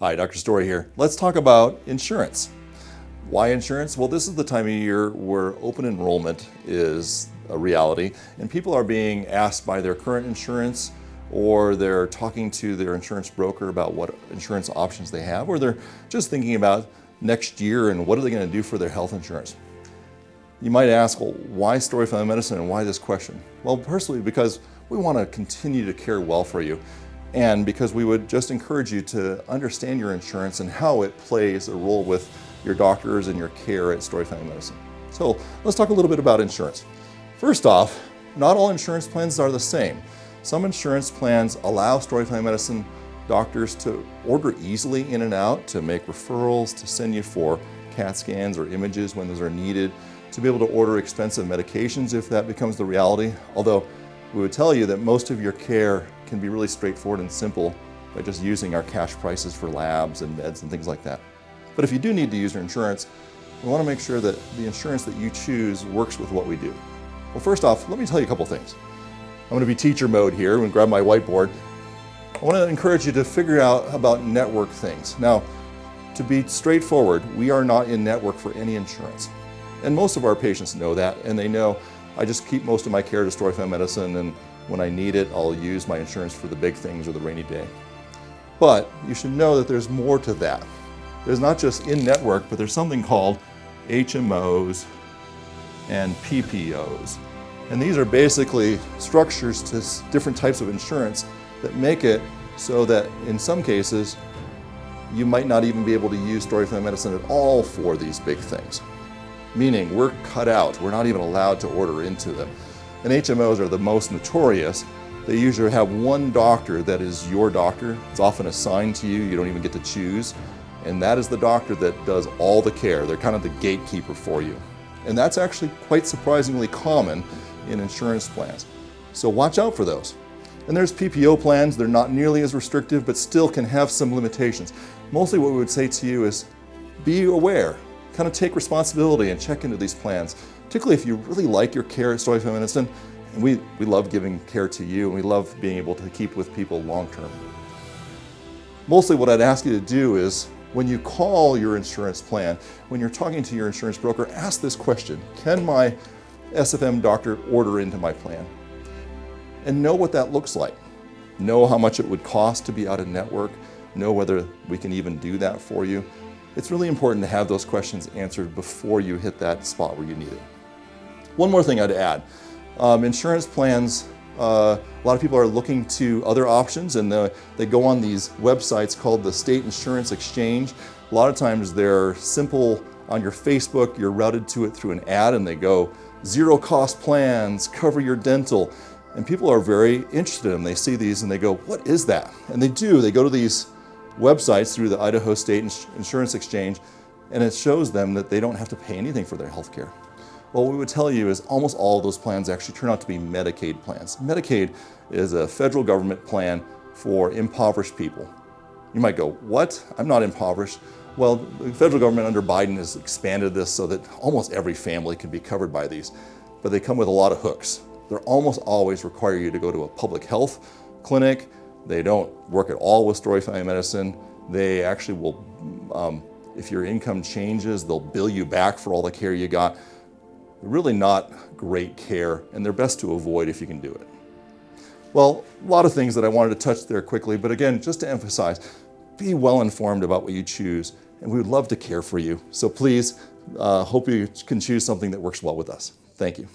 Hi, Dr. Story here. Let's talk about insurance. Why insurance? Well, this is the time of year where open enrollment is a reality and people are being asked by their current insurance, or they're talking to their insurance broker about what insurance options they have, or they're just thinking about next year and what are they going to do for their health insurance. You might ask, well, why Story Family Medicine and why this question? Well, personally, because we want to continue to care well for you, and because we would just encourage you to understand your insurance and how it plays a role with your doctors and your care at Story Family Medicine. So let's talk a little bit about insurance. First off, not all insurance plans are the same. Some insurance plans allow Story Family Medicine doctors to order easily in and out, to make referrals, to send you for CAT scans or images when those are needed, to be able to order expensive medications if that becomes the reality. Although we would tell you that most of your care can be really straightforward and simple by just using our cash prices for labs and meds and things like that. But if you do need to use your insurance, we want to make sure that the insurance that you choose works with what we do. Well, first off, let me tell you a couple things. I'm going to be teacher mode here. I'm going to grab my whiteboard. I want to encourage you to figure out about network things. Now, to be straightforward, we are not in network for any insurance. And most of our patients know that, and they know I just keep most of my care to Story Family Medicine, and when I need it, I'll use my insurance for the big things or the rainy day. But you should know that there's more to that. There's not just in-network, but there's something called HMOs and PPOs. And these are basically structures to different types of insurance that make it so that in some cases, you might not even be able to use Story Family Medicine at all for these big things. Meaning we're cut out, we're not even allowed to order into them. And HMOs are the most notorious. They usually have one doctor that is your doctor. It's often assigned to you, you don't even get to choose. And that is the doctor that does all the care. They're kind of the gatekeeper for you. And that's actually quite surprisingly common in insurance plans. So watch out for those. And there's PPO plans, they're not nearly as restrictive, but still can have some limitations. Mostly what we would say to you is be aware, kind of take responsibility and check into these plans, particularly if you really like your care at Story Family Medicine. And we love giving care to you, and we love being able to keep with people long term. Mostly what I'd ask you to do is, when you call your insurance plan, when you're talking to your insurance broker, ask this question: can my SFM doctor order into my plan? And know what that looks like. Know how much it would cost to be out of network. Know whether we can even do that for you. It's really important to have those questions answered before you hit that spot where you need it. One more thing I'd add. Insurance plans, a lot of people are looking to other options, and they go on these websites called the State Insurance Exchange. A lot of times they're simple. On your Facebook, you're routed to it through an ad, and they go, zero cost plans, cover your dental. And people are very interested in them. They see these and they go, what is that? And they go to these websites through the Idaho State Insurance Exchange, and it shows them that they don't have to pay anything for their health care. Well, what we would tell you is almost all of those plans actually turn out to be Medicaid plans. Medicaid is a federal government plan for impoverished people. You might go, what? I'm not impoverished. Well, the federal government under Biden has expanded this so that almost every family can be covered by these, but they come with a lot of hooks. They almost always require you to go to a public health clinic. They don't work at all with Story Family Medicine. They actually will, if your income changes, they'll bill you back for all the care you got. Really not great care, and they're best to avoid if you can do it. Well, a lot of things that I wanted to touch there quickly, but again, just to emphasize, be well informed about what you choose, and we would love to care for you. So please, hope you can choose something that works well with us. Thank you.